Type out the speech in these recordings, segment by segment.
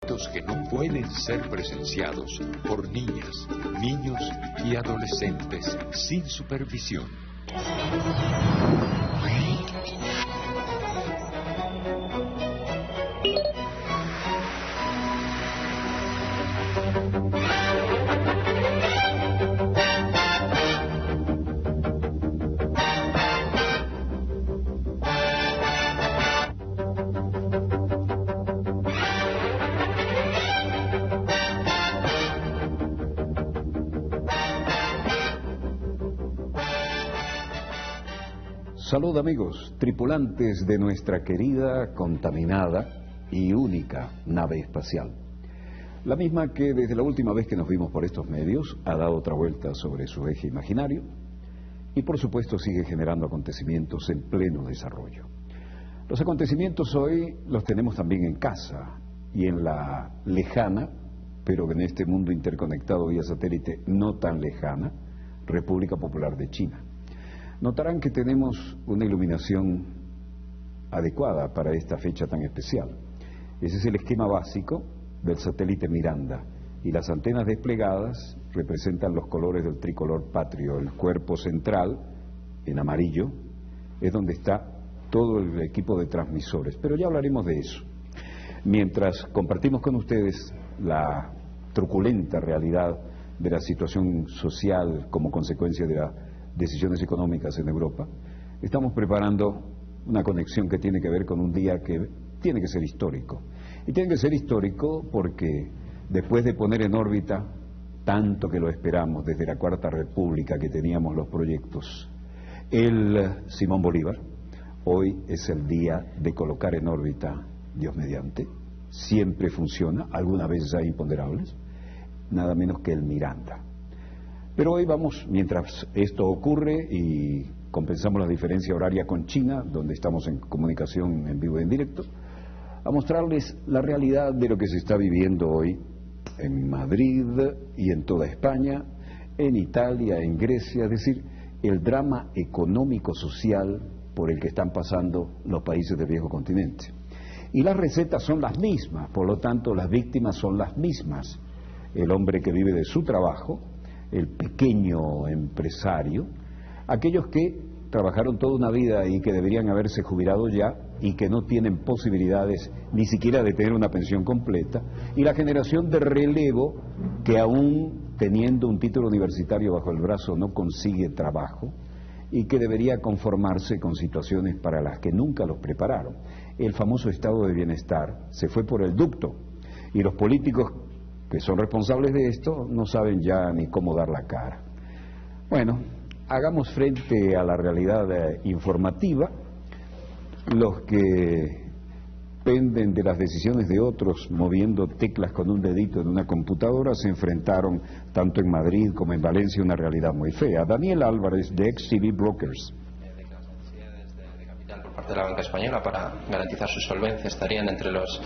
Que no pueden ser presenciados por niñas, niños y adolescentes sin supervisión. Salud amigos, tripulantes de nuestra querida, contaminada y única nave espacial. La misma que desde la última vez que nos vimos por estos medios ha dado otra vuelta sobre su eje imaginario y por supuesto sigue generando acontecimientos en pleno desarrollo. Los acontecimientos hoy los tenemos también en casa y en la lejana, pero en este mundo interconectado vía satélite no tan lejana, República Popular de China. Notarán que tenemos una iluminación adecuada para esta fecha tan especial. Ese es el esquema básico del satélite Miranda y las antenas desplegadas representan los colores del tricolor patrio. El cuerpo central, en amarillo, es donde está todo el equipo de transmisores, pero ya hablaremos de eso. Mientras compartimos con ustedes la truculenta realidad de la situación social como consecuencia de la decisiones económicas en Europa, estamos preparando una conexión que tiene que ver con un día que tiene que ser histórico. Y tiene que ser histórico porque después de poner en órbita, tanto que lo esperamos desde la Cuarta República que teníamos los proyectos, el Simón Bolívar, hoy es el día de colocar en órbita, Dios mediante, siempre funciona, algunas veces hay imponderables, nada menos que el Miranda. Pero hoy vamos, mientras esto ocurre y compensamos la diferencia horaria con China, donde estamos en comunicación en vivo y en directo, a mostrarles la realidad de lo que se está viviendo hoy en Madrid y en toda España, en Italia, en Grecia, es decir, el drama económico-social por el que están pasando los países del viejo continente. Y las recetas son las mismas, por lo tanto las víctimas son las mismas. El hombre que vive de su trabajo, el pequeño empresario, aquellos que trabajaron toda una vida y que deberían haberse jubilado ya y que no tienen posibilidades ni siquiera de tener una pensión completa, y la generación de relevo que aún teniendo un título universitario bajo el brazo no consigue trabajo y que debería conformarse con situaciones para las que nunca los prepararon. El famoso estado de bienestar se fue por el ducto y los políticos que son responsables de esto no saben ya ni cómo dar la cara. Bueno, hagamos frente a la realidad informativa. Los que penden de las decisiones de otros moviendo teclas con un dedito en una computadora se enfrentaron tanto en Madrid como en Valencia a una realidad muy fea. Daniel Álvarez de XTB Brokers. De la banca española para garantizar su solvencia estarían entre los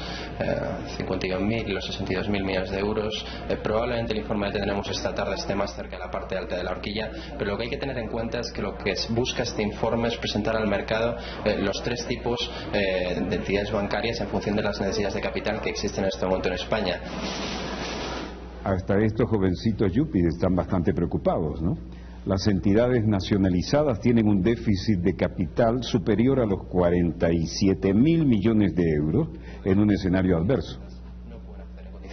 51.000 y los 62.000 millones de euros. Probablemente el informe que tendremos esta tarde esté más cerca de la parte alta de la horquilla, pero lo que hay que tener en cuenta es que lo que busca este informe es presentar al mercado los tres tipos de entidades bancarias en función de las necesidades de capital que existen en este momento en España. Hasta estos jovencitos yuppies están bastante preocupados, ¿no? Las entidades nacionalizadas tienen un déficit de capital superior a los 47.000 millones de euros en un escenario adverso.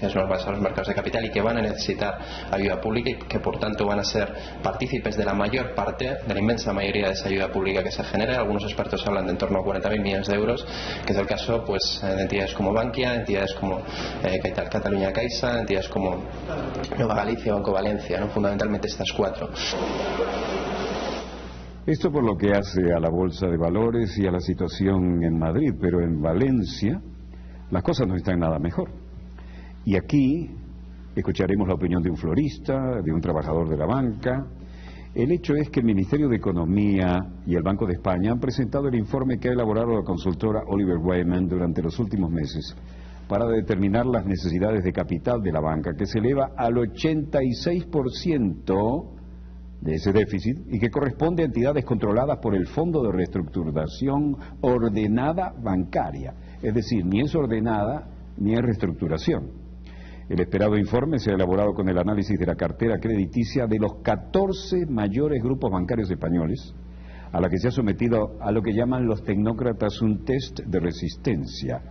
Normales a los mercados de capital y que van a necesitar ayuda pública y que por tanto van a ser partícipes de la mayor parte, de la inmensa mayoría de esa ayuda pública que se genera. Algunos expertos hablan de en torno a 40.000 millones de euros, que es el caso pues de entidades como Bankia, entidades como Catalunya Caixa, entidades como Nueva Galicia, Banco Valencia, ¿no? Fundamentalmente estas cuatro. Esto por lo que hace a la bolsa de valores y a la situación en Madrid, pero en Valencia las cosas no están nada mejor. Y aquí escucharemos la opinión de un florista, de un trabajador de la banca. El hecho es que el Ministerio de Economía y el Banco de España han presentado el informe que ha elaborado la consultora Oliver Wyman durante los últimos meses para determinar las necesidades de capital de la banca, que se eleva al 86% de ese déficit y que corresponde a entidades controladas por el Fondo de Reestructuración Ordenada Bancaria. Es decir, ni es ordenada ni es reestructuración. El esperado informe se ha elaborado con el análisis de la cartera crediticia de los 14 mayores grupos bancarios españoles, a la que se ha sometido a lo que llaman los tecnócratas un test de resistencia.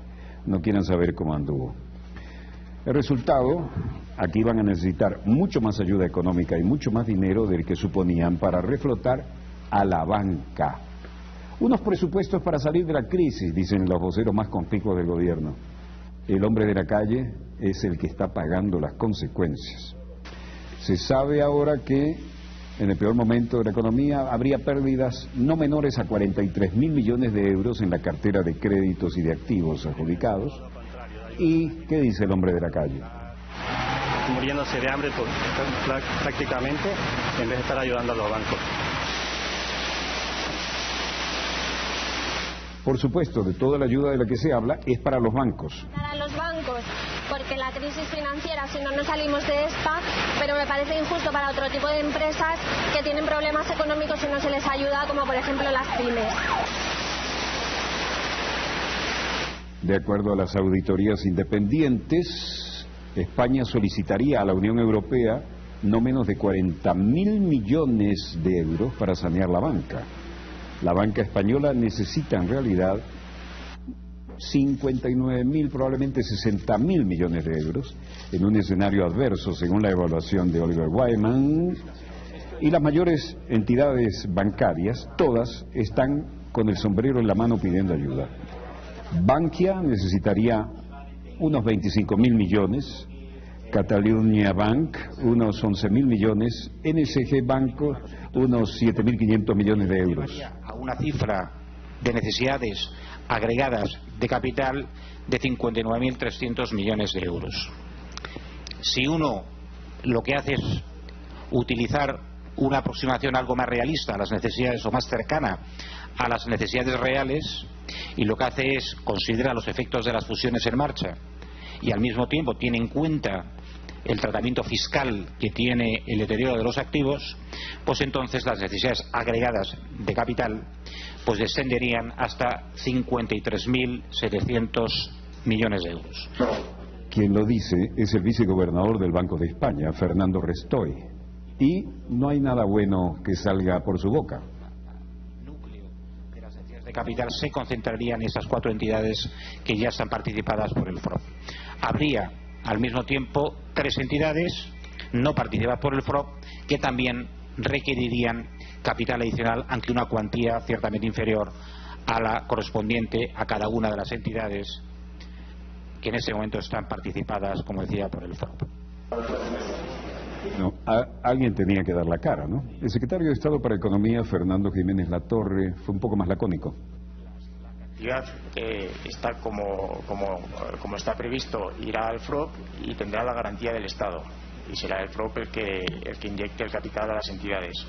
No quieren saber cómo anduvo. El resultado, aquí van a necesitar mucho más ayuda económica y mucho más dinero del que suponían para reflotar a la banca. Unos presupuestos para salir de la crisis, dicen los voceros más conspicuos del gobierno. El hombre de la calle es el que está pagando las consecuencias. Se sabe ahora que en el peor momento de la economía habría pérdidas no menores a 43.000 millones de euros en la cartera de créditos y de activos adjudicados. ¿Y qué dice el hombre de la calle? Muriéndose de hambre prácticamente, en vez de estar ayudando a los bancos. Por supuesto, de toda la ayuda de la que se habla es para los bancos. Para los bancos, porque la crisis financiera, si no salimos de esta, pero me parece injusto para otro tipo de empresas que tienen problemas económicos y no se les ayuda, como por ejemplo las pymes. De acuerdo a las auditorías independientes, España solicitaría a la Unión Europea no menos de 40.000 millones de euros para sanear la banca. La banca española necesita en realidad 59.000, probablemente 60.000 millones de euros en un escenario adverso, según la evaluación de Oliver Wyman. Y las mayores entidades bancarias, todas, están con el sombrero en la mano pidiendo ayuda. Bankia necesitaría unos 25.000 millones, Catalunya Bank unos 11.000 millones, NSG Banco unos 7.500 millones de euros. A una cifra de necesidades agregadas de capital de 59.300 millones de euros. Si uno lo que hace es utilizar una aproximación algo más realista a las necesidades o más cercana a las necesidades reales, y lo que hace es considerar los efectos de las fusiones en marcha y al mismo tiempo tiene en cuenta el tratamiento fiscal que tiene el deterioro de los activos, pues entonces las necesidades agregadas de capital pues descenderían hasta 53.700 millones de euros. Quien lo dice es el vicegobernador del Banco de España, Fernando Restoy, y no hay nada bueno que salga por su boca. De capital se concentrarían en esas 4 entidades que ya están participadas por el FROB. Habría al mismo tiempo 3 entidades no participadas por el FROB que también requerirían capital adicional, aunque una cuantía ciertamente inferior a la correspondiente a cada una de las entidades que en ese momento están participadas, como decía, por el FROB. No, alguien tenía que dar la cara, ¿no? El secretario de Estado para Economía, Fernando Jiménez Latorre, fue un poco más lacónico. La cantidad está como está previsto, irá al FROB y tendrá la garantía del Estado. Y será el FROB el que inyecte el capital a las entidades.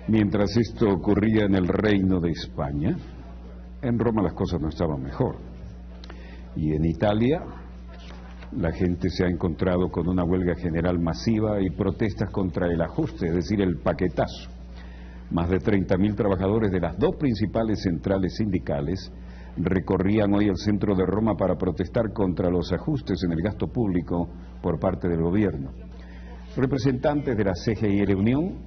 Mientras esto ocurría en el Reino de España, en Roma las cosas no estaban mejor. Y en Italia la gente se ha encontrado con una huelga general masiva y protestas contra el ajuste, es decir, el paquetazo. Más de 30.000 trabajadores de las 2 principales centrales sindicales recorrían hoy el centro de Roma para protestar contra los ajustes en el gasto público por parte del gobierno. Representantes de la CGIL Unión.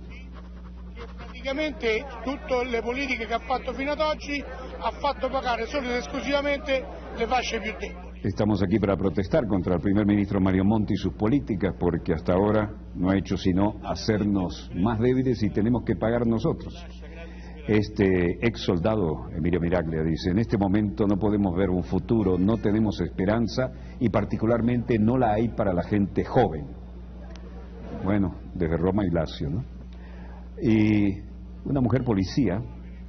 Praticamente tutte le politiche che ha fatto fino ad oggi ha fatto pagare solo ed esclusivamente le fasce più deboli. Estamos aquí para protestar contra el primer ministro Mario Monti y sus políticas, porque hasta ahora no ha hecho sino hacernos más débiles y tenemos que pagar nosotros. Este ex soldado, Emilio Miraglia, dice: en este momento no podemos ver un futuro, no tenemos esperanza y particularmente no la hay para la gente joven. Bueno, desde Roma y Lazio, ¿no? Y una mujer policía,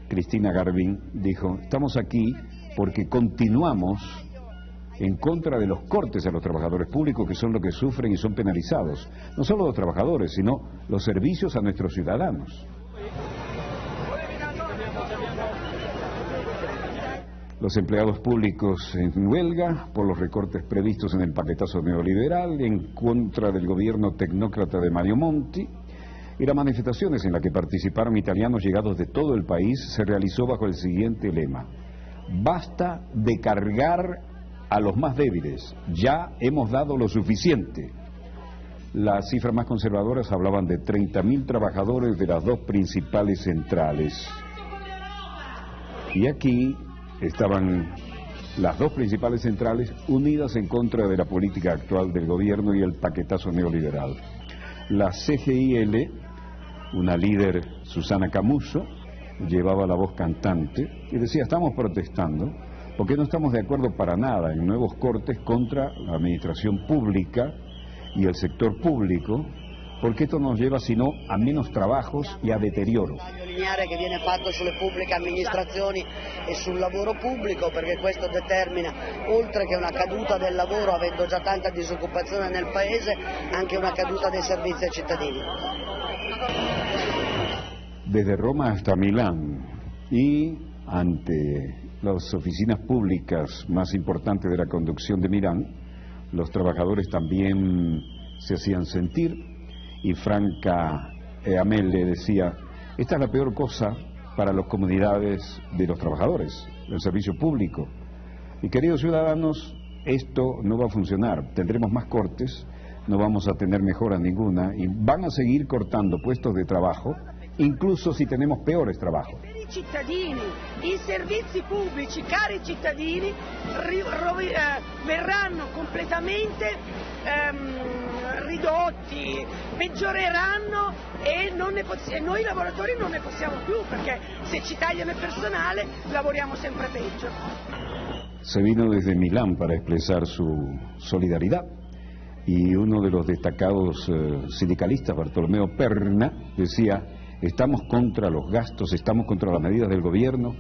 Cristina Garbin, dijo: estamos aquí porque continuamos en contra de los cortes a los trabajadores públicos, que son los que sufren y son penalizados. No solo los trabajadores, sino los servicios a nuestros ciudadanos. Los empleados públicos en huelga por los recortes previstos en el paquetazo neoliberal, en contra del gobierno tecnócrata de Mario Monti. Y las manifestaciones en las que participaron italianos llegados de todo el país se realizó bajo el siguiente lema: basta de cargar a los más débiles, ya hemos dado lo suficiente. Las cifras más conservadoras hablaban de 30.000 trabajadores de las dos principales centrales. Y aquí estaban las dos principales centrales unidas en contra de la política actual del gobierno y el paquetazo neoliberal. La CGIL, una líder, Susana Camuso, llevaba la voz cantante y decía: estamos protestando porque no estamos de acuerdo para nada en nuevos cortes contra la administración pública y el sector pubblico, porque esto nos lleva sino a menos trabajos y a deterioro. Il taglio lineare che viene fatto sulle pubbliche amministrazioni e sul lavoro pubblico, perché questo determina, oltre che una caduta del lavoro, avendo già tanta disoccupazione nel paese, anche una caduta dei servizi ai cittadini. Desde Roma hasta Milán y ante las oficinas públicas más importantes de la conducción de Milán, los trabajadores también se hacían sentir, y Franca Amel le decía: esta es la peor cosa para las comunidades de los trabajadores, el servicio público. Y queridos ciudadanos, esto no va a funcionar, tendremos más cortes, no vamos a tener mejora ninguna y van a seguir cortando puestos de trabajo, incluso si tenemos peores trabajos. Per i cittadini, i servizi pubblici, cari cittadini, verranno completamente ridotti, peggioreranno e noi lavoratori non ne possiamo più, perché se ci tagliano il personale lavoriamo sempre peggio. Se vino desde Milán para expresar su solidaridad y uno de los destacados sindicalistas, Bartolomeo Perna, decía: estamos contra los gastos, estamos contra las medidas del gobierno,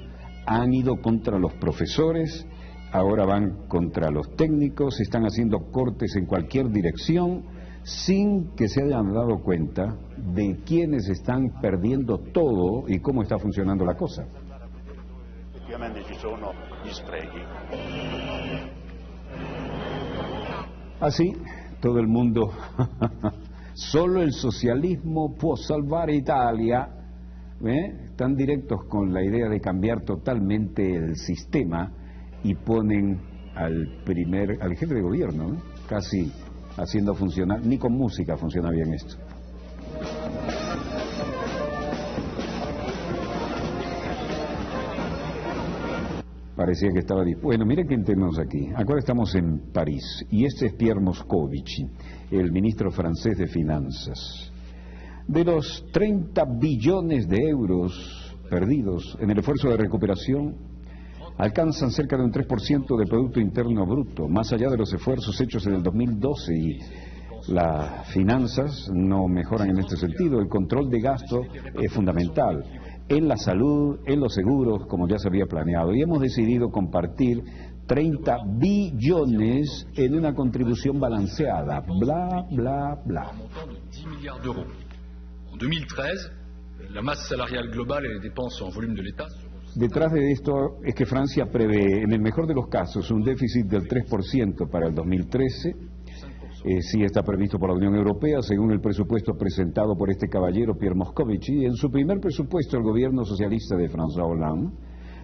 han ido contra los profesores, ahora van contra los técnicos, están haciendo cortes en cualquier dirección, sin que se hayan dado cuenta de quiénes están perdiendo todo y cómo está funcionando la cosa. Effettivamente ci sono gli sprechi. Así, todo el mundo... Solo el socialismo può salvar Italia. Están directos con la idea de cambiar totalmente el sistema y ponen al jefe de gobierno, casi haciendo funcionar, ni con música funciona bien esto. Parecía que estaba dispuesto. Bueno, miren quién tenemos aquí. Ahora estamos en París y este es Pierre Moscovici, el ministro francés de Finanzas. De los 30 billones de euros perdidos en el esfuerzo de recuperación, alcanzan cerca de un 3% del Producto Interno Bruto, más allá de los esfuerzos hechos en el 2012, y las finanzas no mejoran en este sentido. El control de gasto es fundamental en la salud, en los seguros, como ya se había planeado, y hemos decidido compartir 30 billones en una contribución balanceada, bla, bla, bla. 10 milliards d'euros. En 2013, la masse salariale globale et les dépenses en volume de l'État. Detrás de esto es que Francia prevé, en el mejor de los casos, un déficit del 3% para el 2013. Sí está previsto por la Unión Europea, según el presupuesto presentado por este caballero Pierre Moscovici. En su primer presupuesto, el gobierno socialista de François Hollande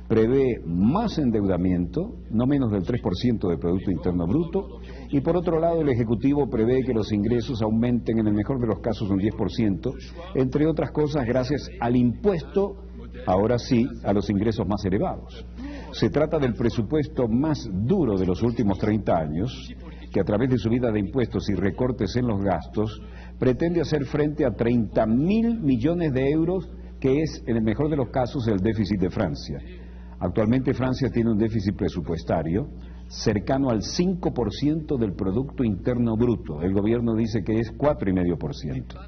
prevé más endeudamiento, no menos del 3% del Producto Interno Bruto, y por otro lado el Ejecutivo prevé que los ingresos aumenten en el mejor de los casos un 10%, entre otras cosas gracias al impuesto, ahora sí, a los ingresos más elevados. Se trata del presupuesto más duro de los últimos 30 años, que a través de subida de impuestos y recortes en los gastos, pretende hacer frente a 30.000 millones de euros, que es, en el mejor de los casos, el déficit de Francia. Actualmente Francia tiene un déficit presupuestario cercano al 5% del Producto Interno Bruto. El gobierno dice que es 4,5%.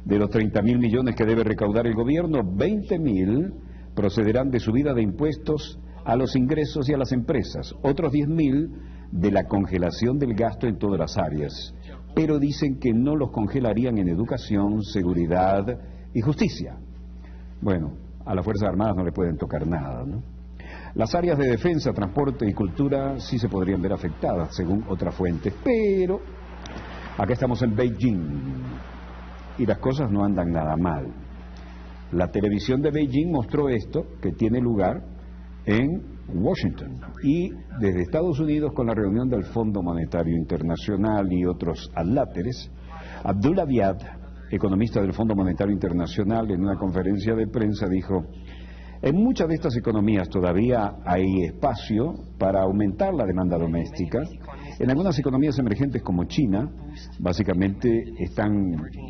De los 30.000 millones que debe recaudar el gobierno, 20.000 procederán de subida de impuestos a los ingresos y a las empresas. Otros 10.000 de la congelación del gasto en todas las áreas. Pero dicen que no los congelarían en educación, seguridad y justicia. Bueno, a las Fuerzas Armadas no le pueden tocar nada, ¿no? Las áreas de defensa, transporte y cultura sí se podrían ver afectadas, según otras fuentes, pero acá estamos en Beijing y las cosas no andan nada mal. La televisión de Beijing mostró esto, que tiene lugar en Washington, y desde Estados Unidos, con la reunión del Fondo Monetario Internacional y otros adláteres, Abdullah Abiad, economista del Fondo Monetario Internacional, en una conferencia de prensa dijo: en muchas de estas economías todavía hay espacio para aumentar la demanda doméstica. En algunas economías emergentes como China, básicamente están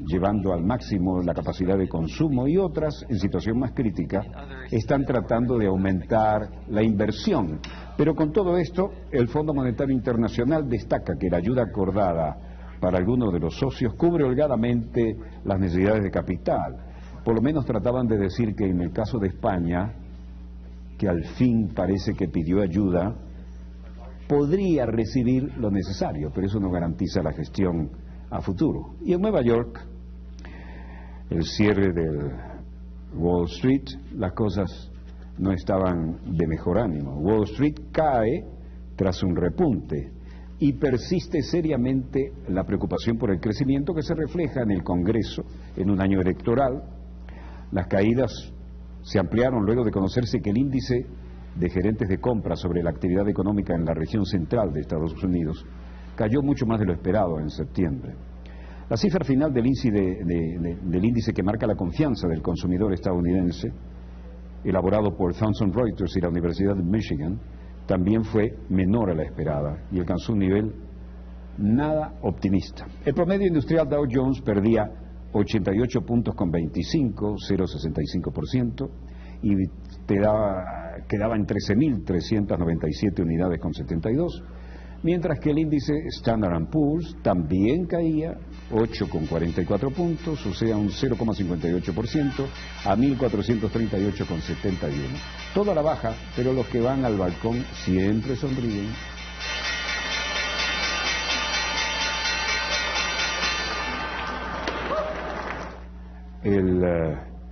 llevando al máximo la capacidad de consumo, y otras, en situación más crítica, están tratando de aumentar la inversión. Pero con todo esto, el Fondo Monetario Internacional destaca que la ayuda acordada para algunos de los socios cubre holgadamente las necesidades de capital. Por lo menos trataban de decir que en el caso de España, que al fin parece que pidió ayuda, podría recibir lo necesario, pero eso no garantiza la gestión a futuro. Y en Nueva York, el cierre del Wall Street, las cosas no estaban de mejor ánimo. Wall Street cae tras un repunte y persiste seriamente la preocupación por el crecimiento que se refleja en el Congreso en un año electoral. Las caídas se ampliaron luego de conocerse que el índice de gerentes de compra sobre la actividad económica en la región central de Estados Unidos cayó mucho más de lo esperado en septiembre. La cifra final del índice que marca la confianza del consumidor estadounidense, elaborado por Thomson Reuters y la Universidad de Michigan, también fue menor a la esperada y alcanzó un nivel nada optimista. El promedio industrial Dow Jones perdía 88 puntos con 25, 0,65%, y quedaba en 13.397 unidades con 72, mientras que el índice Standard & Poor's también caía 8,44 puntos, o sea un 0,58%, a 1.438,71. Toda la baja, pero los que van al balcón siempre sonríen. El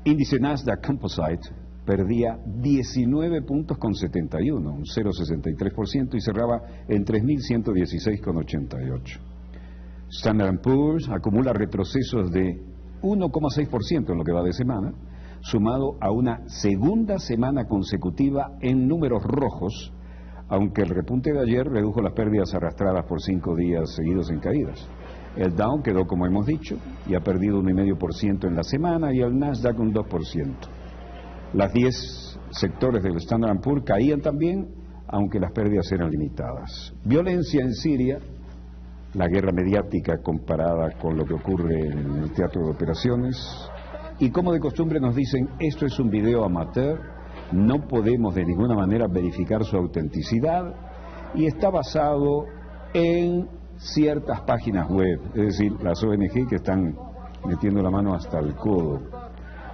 índice Nasdaq Composite perdía 19 puntos con 71, un 0,63%, y cerraba en 3.116,88. Standard & Poor's acumula retrocesos de 1,6% en lo que va de semana, sumado a una segunda semana consecutiva en números rojos, aunque el repunte de ayer redujo las pérdidas arrastradas por 5 días seguidos en caídas. El Dow quedó, como hemos dicho, y ha perdido 1,5% en la semana, y el Nasdaq un 2%. Las 10 sectores del Standard & Poor's caían también, aunque las pérdidas eran limitadas. Violencia en Siria, la guerra mediática comparada con lo que ocurre en el teatro de operaciones, y como de costumbre nos dicen, esto es un video amateur, no podemos de ninguna manera verificar su autenticidad, y está basado en ciertas páginas web, es decir, las ONG que están metiendo la mano hasta el codo.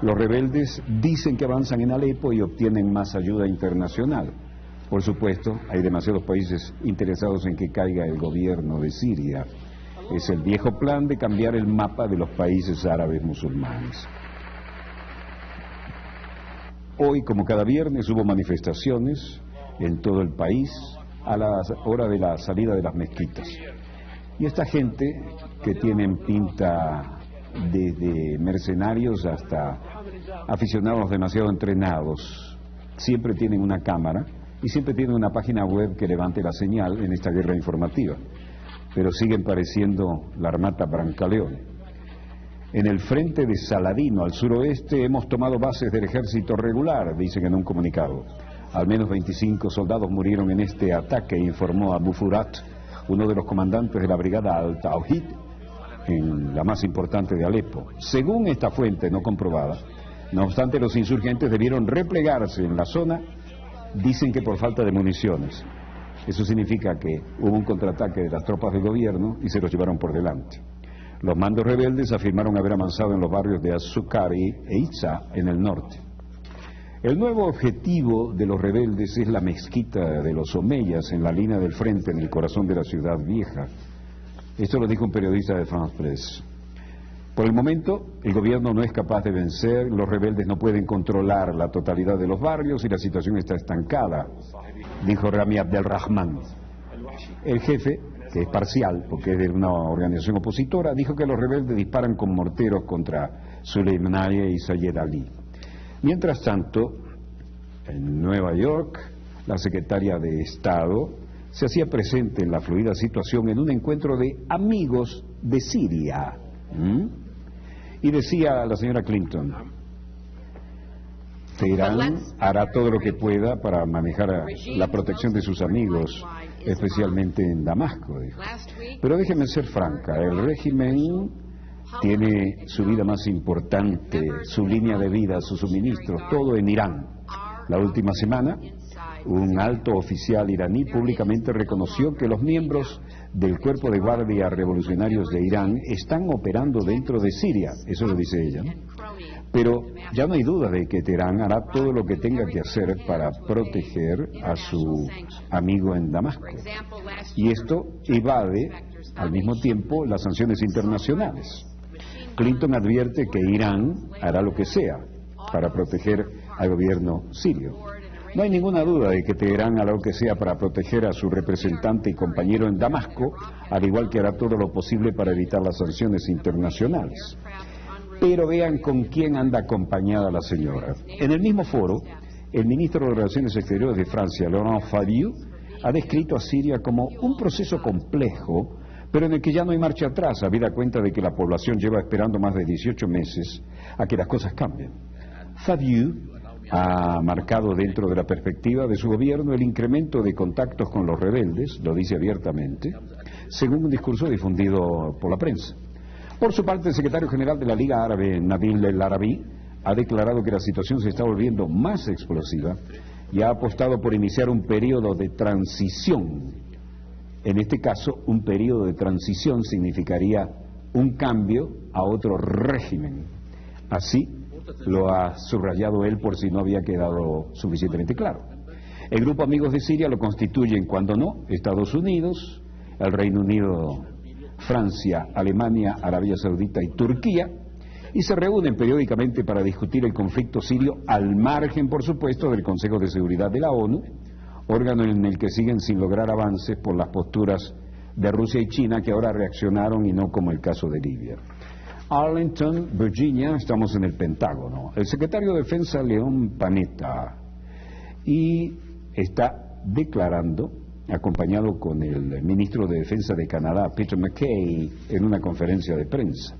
Los rebeldes dicen que avanzan en Alepo y obtienen más ayuda internacional. Por supuesto, hay demasiados países interesados en que caiga el gobierno de Siria. Es el viejo plan de cambiar el mapa de los países árabes musulmanes. Hoy, como cada viernes, hubo manifestaciones en todo el país a la hora de la salida de las mezquitas. Y esta gente, que tienen pinta desde mercenarios hasta aficionados demasiado entrenados, siempre tienen una cámara y siempre tienen una página web que levante la señal en esta guerra informativa, pero siguen pareciendo la Armata Brancaleone. En el frente de Saladino, al suroeste, hemos tomado bases del ejército regular, dicen en un comunicado. Al menos 25 soldados murieron en este ataque, informó Abu Furat, uno de los comandantes de la brigada Al-Tawhid, en la más importante de Alepo. Según esta fuente no comprobada, no obstante, los insurgentes debieron replegarse en la zona, dicen que por falta de municiones. Eso significa que hubo un contraataque de las tropas del gobierno y se los llevaron por delante. Los mandos rebeldes afirmaron haber avanzado en los barrios de Az-Zukari e Itza en el norte. El nuevo objetivo de los rebeldes es la mezquita de los Omeyas en la línea del frente, en el corazón de la ciudad vieja. Esto lo dijo un periodista de France Press. Por el momento, el gobierno no es capaz de vencer, los rebeldes no pueden controlar la totalidad de los barrios y la situación está estancada, dijo Rami Abdelrahman. El jefe, que es parcial porque es de una organización opositora, dijo que los rebeldes disparan con morteros contra Soleimani y Sayed Ali. Mientras tanto, en Nueva York, la secretaria de Estado, se hacía presente en la fluida situación en un encuentro de amigos de Siria. Y decía la señora Clinton, Teherán hará todo lo que pueda para manejar la protección de sus amigos, especialmente en Damasco, dijo. Pero déjeme ser franca, el régimen tiene su vida más importante, su línea de vida, sus suministros, todo en Irán. La última semana, un alto oficial iraní públicamente reconoció que los miembros del Cuerpo de Guardia Revolucionarios de Irán están operando dentro de Siria, eso lo dice ella, ¿no? Pero ya no hay duda de que Teherán hará todo lo que tenga que hacer para proteger a su amigo en Damasco. Y esto evade al mismo tiempo las sanciones internacionales. Clinton advierte que Irán hará lo que sea para proteger al gobierno sirio. No hay ninguna duda de que Teherán hará lo que sea para proteger a su representante y compañero en Damasco, al igual que hará todo lo posible para evitar las sanciones internacionales. Pero vean con quién anda acompañada la señora. En el mismo foro, el ministro de Relaciones Exteriores de Francia, Laurent Fabius, ha descrito a Siria como un proceso complejo, pero en el que ya no hay marcha atrás, habida cuenta de que la población lleva esperando más de 18 meses a que las cosas cambien. Fabius ha marcado dentro de la perspectiva de su gobierno el incremento de contactos con los rebeldes, lo dice abiertamente, según un discurso difundido por la prensa. Por su parte, el secretario general de la Liga Árabe, Nabil El Arabi, ha declarado que la situación se está volviendo más explosiva y ha apostado por iniciar un periodo de transición. En este caso, un periodo de transición significaría un cambio a otro régimen. Así lo ha subrayado él por si no había quedado suficientemente claro. El grupo Amigos de Siria lo constituyen, cuando no, Estados Unidos, el Reino Unido, Francia, Alemania, Arabia Saudita y Turquía, y se reúnen periódicamente para discutir el conflicto sirio al margen, por supuesto, del Consejo de Seguridad de la ONU, órgano en el que siguen sin lograr avances por las posturas de Rusia y China, que ahora reaccionaron, y no como el caso de Libia. Arlington, Virginia, estamos en el Pentágono. El secretario de Defensa, Leon Panetta, y está declarando, acompañado con el ministro de Defensa de Canadá, Peter MacKay, en una conferencia de prensa.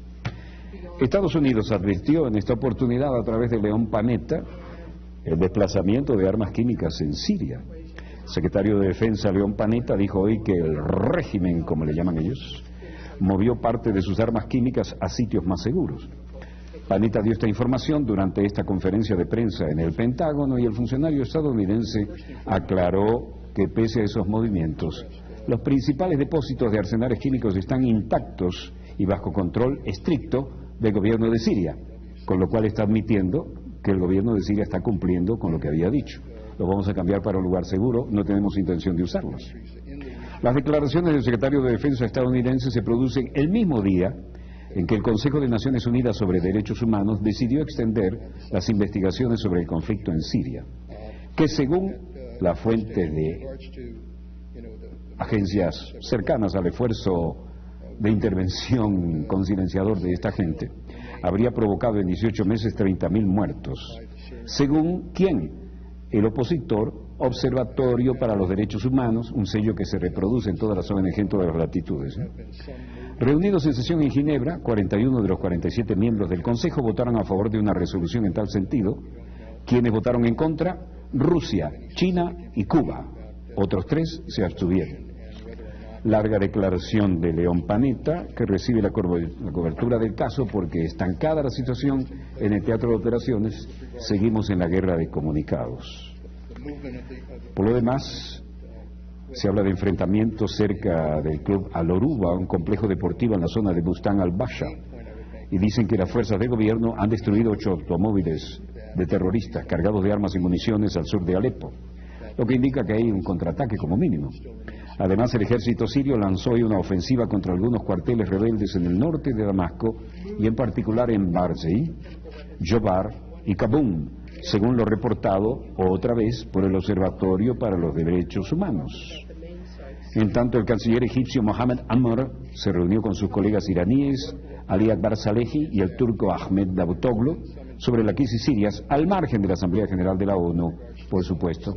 Estados Unidos advirtió en esta oportunidad, a través de Leon Panetta, el desplazamiento de armas químicas en Siria. El secretario de Defensa, Leon Panetta, dijo hoy que el régimen, como le llaman ellos, movió parte de sus armas químicas a sitios más seguros. Panetta dio esta información durante esta conferencia de prensa en el Pentágono, y el funcionario estadounidense aclaró que pese a esos movimientos, los principales depósitos de arsenales químicos están intactos y bajo control estricto del gobierno de Siria, con lo cual está admitiendo que el gobierno de Siria está cumpliendo con lo que había dicho. Los vamos a cambiar para un lugar seguro, no tenemos intención de usarlos. Las declaraciones del secretario de Defensa estadounidense se producen el mismo día en que el Consejo de Naciones Unidas sobre Derechos Humanos decidió extender las investigaciones sobre el conflicto en Siria, que según la fuente de agencias cercanas al esfuerzo de intervención concienciador de esta gente, habría provocado en 18 meses 30.000 muertos. Según ¿quién? El opositor Observatorio para los Derechos Humanos, un sello que se reproduce en todas las ONG en todas las latitudes. Reunidos en sesión en Ginebra, 41 de los 47 miembros del Consejo votaron a favor de una resolución en tal sentido. Quienes votaron en contra: Rusia, China y Cuba. Otros 3 se abstuvieron. Larga declaración de Leon Panetta, que recibe la cobertura del caso porque, estancada la situación en el teatro de operaciones, seguimos en la guerra de comunicados. Por lo demás, se habla de enfrentamientos cerca del club Al-Oruba, un complejo deportivo en la zona de Bustán al-Basha, y dicen que las fuerzas de gobierno han destruido 8 automóviles de terroristas cargados de armas y municiones al sur de Alepo, lo que indica que hay un contraataque como mínimo. Además, el ejército sirio lanzó hoy una ofensiva contra algunos cuarteles rebeldes en el norte de Damasco, y en particular en Barzey, Jobar y Kabum, según lo reportado otra vez por el Observatorio para los Derechos Humanos. En tanto, el canciller egipcio Mohamed Ammar se reunió con sus colegas iraníes, Ali Akbar Salehi y el turco Ahmed Davutoglu, sobre la crisis siria, al margen de la Asamblea General de la ONU, por supuesto.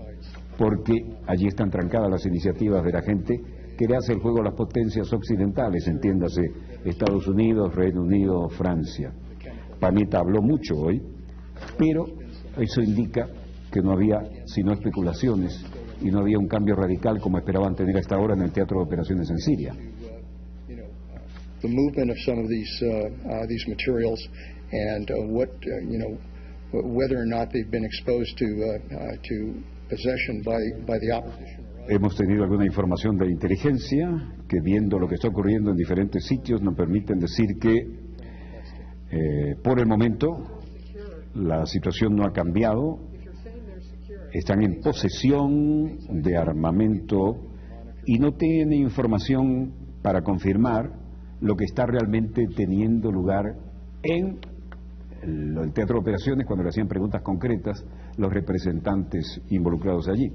porque allí están trancadas las iniciativas de la gente que le hace el juego a las potencias occidentales, entiéndase Estados Unidos, Reino Unido, Francia. Panetta habló mucho hoy, pero eso indica que no había sino especulaciones y no había un cambio radical como esperaban tener hasta ahora en el teatro de operaciones en Siria. The movement of some of these materials and whether or not they've been exposed to possession by the opposition. Hemos tenido alguna información de inteligencia que, viendo lo que está ocurriendo en diferentes sitios, nos permiten decir que por el momento la situación no ha cambiado. Están en posesión de armamento y no tienen información para confirmar lo que está realmente teniendo lugar en el teatro de operaciones cuando le hacían preguntas concretas los representantes involucrados allí.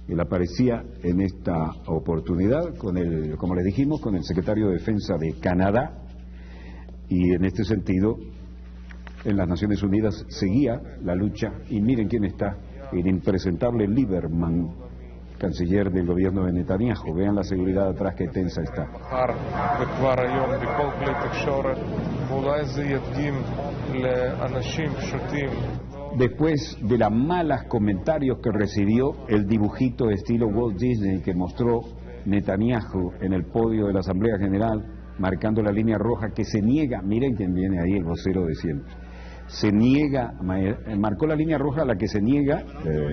Él aparecía en esta oportunidad con el, como le dijimos, con el secretario de Defensa de Canadá, y en este sentido en las Naciones Unidas seguía la lucha, y miren quién está, el impresentable Lieberman, canciller del gobierno de Netanyahu. Vean la seguridad atrás, que tensa está. Después de los malos comentarios que recibió, el dibujito estilo Walt Disney que mostró Netanyahu en el podio de la Asamblea General, marcando la línea roja que se niega, miren quién viene ahí, el vocero de siempre, se niega, marcó la línea roja a la que se niega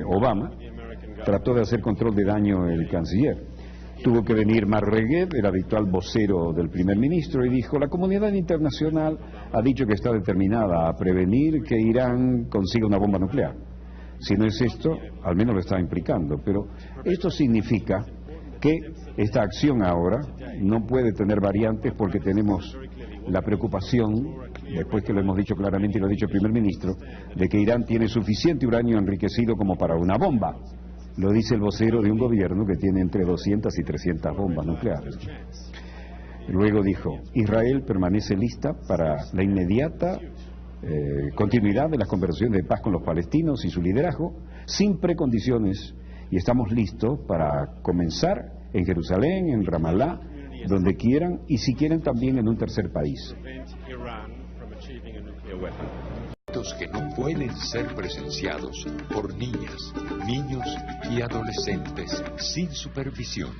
Obama. Trató de hacer control de daño el canciller. Tuvo que venir Mark Regev, el habitual vocero del primer ministro, y dijo: la comunidad internacional ha dicho que está determinada a prevenir que Irán consiga una bomba nuclear. Si no es esto, al menos lo está implicando. Pero esto significa que esta acción ahora no puede tener variantes, porque tenemos la preocupación, después que lo hemos dicho claramente y lo ha dicho el primer ministro, de que Irán tiene suficiente uranio enriquecido como para una bomba. Lo dice el vocero de un gobierno que tiene entre 200 y 300 bombas nucleares. Luego dijo: Israel permanece lista para la inmediata continuidad de las conversaciones de paz con los palestinos y su liderazgo, sin precondiciones, y estamos listos para comenzar en Jerusalén, en Ramallah, donde quieran, y si quieren también en un tercer país. Que no pueden ser presenciados por niñas, niños y adolescentes sin supervisión.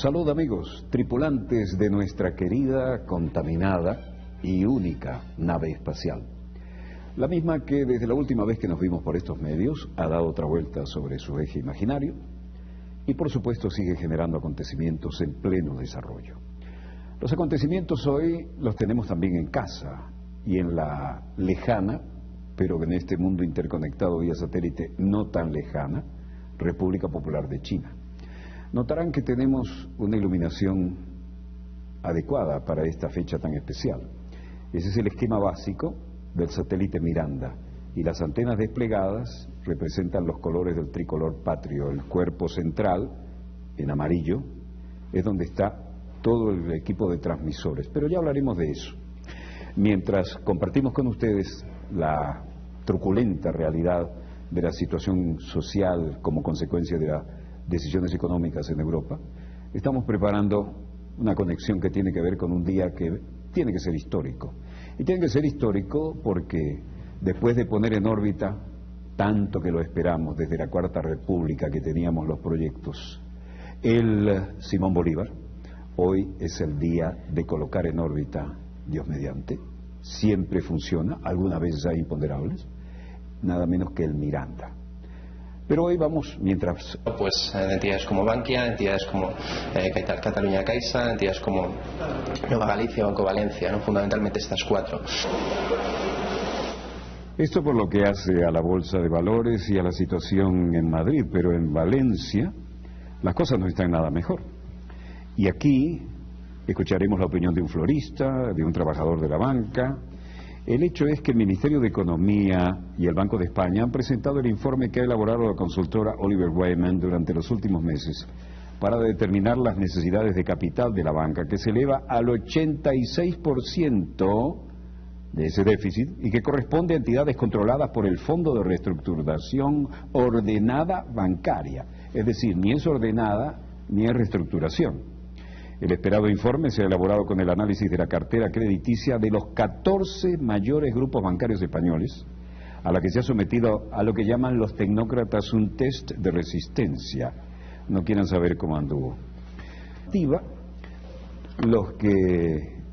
Salud, amigos, tripulantes de nuestra querida, contaminada y única nave espacial. La misma que desde la última vez que nos vimos por estos medios ha dado otra vuelta sobre su eje imaginario y por supuesto sigue generando acontecimientos en pleno desarrollo. Los acontecimientos hoy los tenemos también en casa y en la lejana, pero en este mundo interconectado vía satélite no tan lejana, República Popular de China. Notarán que tenemos una iluminación adecuada para esta fecha tan especial. Ese es el esquema básico del satélite Miranda, y las antenas desplegadas representan los colores del tricolor patrio. El cuerpo central, en amarillo, es donde está todo el equipo de transmisores, pero ya hablaremos de eso. Mientras compartimos con ustedes la truculenta realidad de la situación social como consecuencia de las decisiones económicas en Europa, estamos preparando una conexión que tiene que ver con un día que tiene que ser histórico. Y tiene que ser histórico porque después de poner en órbita, tanto que lo esperamos desde la Cuarta República que teníamos los proyectos, el Simón Bolívar, hoy es el día de colocar en órbita, Dios mediante, siempre funciona, algunas veces hay imponderables, nada menos que el Miranda. Pero hoy vamos, mientras... Pues entidades como Bankia, entidades como Catalunya Caixa, entidades como Nueva Galicia, Banco Valencia, ¿no? Fundamentalmente estas cuatro. Esto por lo que hace a la Bolsa de Valores y a la situación en Madrid, pero en Valencia las cosas no están nada mejor. Y aquí escucharemos la opinión de un florista, de un trabajador de la banca. El hecho es que el Ministerio de Economía y el Banco de España han presentado el informe que ha elaborado la consultora Oliver Wyman durante los últimos meses para determinar las necesidades de capital de la banca, que se eleva al 86% de ese déficit y que corresponde a entidades controladas por el Fondo de Reestructuración Ordenada Bancaria. Es decir, ni es ordenada ni es reestructuración. El esperado informe se ha elaborado con el análisis de la cartera crediticia de los 14 mayores grupos bancarios españoles, a la que se ha sometido a lo que llaman los tecnócratas un test de resistencia. No quieran saber cómo anduvo. Los que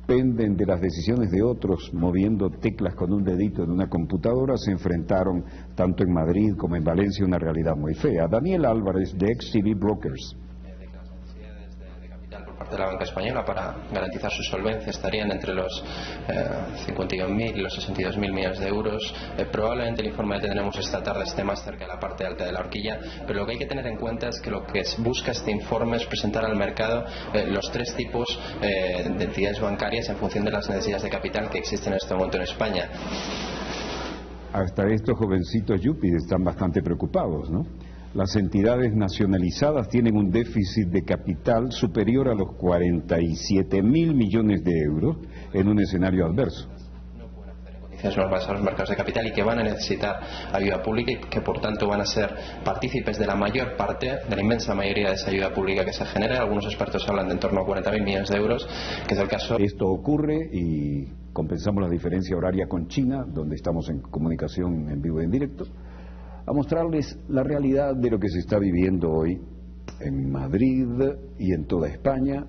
penden de las decisiones de otros moviendo teclas con un dedito en una computadora se enfrentaron tanto en Madrid como en Valencia a una realidad muy fea. Daniel Álvarez de XTB Brokers. Por parte de la banca española para garantizar su solvencia estarían entre los 51.000 y los 62.000 millones de euros. Probablemente el informe que tendremos esta tarde esté más cerca de la parte alta de la horquilla, pero lo que hay que tener en cuenta es que lo que busca este informe es presentar al mercado los tres tipos de entidades bancarias en función de las necesidades de capital que existen en este momento en España. Hasta estos jovencitos yuppies están bastante preocupados, ¿no? Las entidades nacionalizadas tienen un déficit de capital superior a los 47.000 millones de euros en un escenario adverso. Normales a los mercados de capital y que van a necesitar ayuda pública y que por tanto van a ser partícipes de la mayor parte, de la inmensa mayoría de esa ayuda pública que se genera. Algunos expertos hablan de en torno a 40.000 millones de euros, que es el caso. Esto ocurre y compensamos la diferencia horaria con China, donde estamos en comunicación en vivo y en directo, a mostrarles la realidad de lo que se está viviendo hoy en Madrid y en toda España,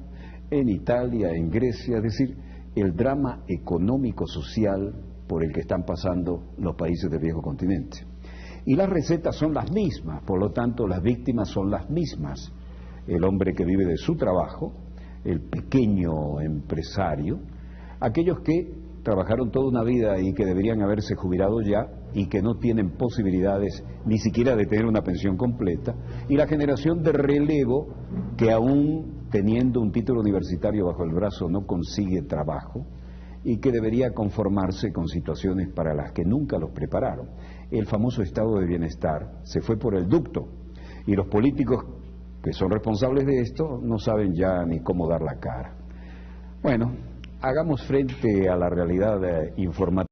en Italia, en Grecia, es decir, el drama económico-social por el que están pasando los países del viejo continente. Y las recetas son las mismas, por lo tanto las víctimas son las mismas. El hombre que vive de su trabajo, el pequeño empresario, aquellos que trabajaron toda una vida y que deberían haberse jubilado ya y que no tienen posibilidades ni siquiera de tener una pensión completa, y la generación de relevo que aún teniendo un título universitario bajo el brazo no consigue trabajo y que debería conformarse con situaciones para las que nunca los prepararon. El famoso estado de bienestar se fue por el ducto y los políticos que son responsables de esto no saben ya ni cómo dar la cara. Bueno, hagamos frente a la realidad informativa.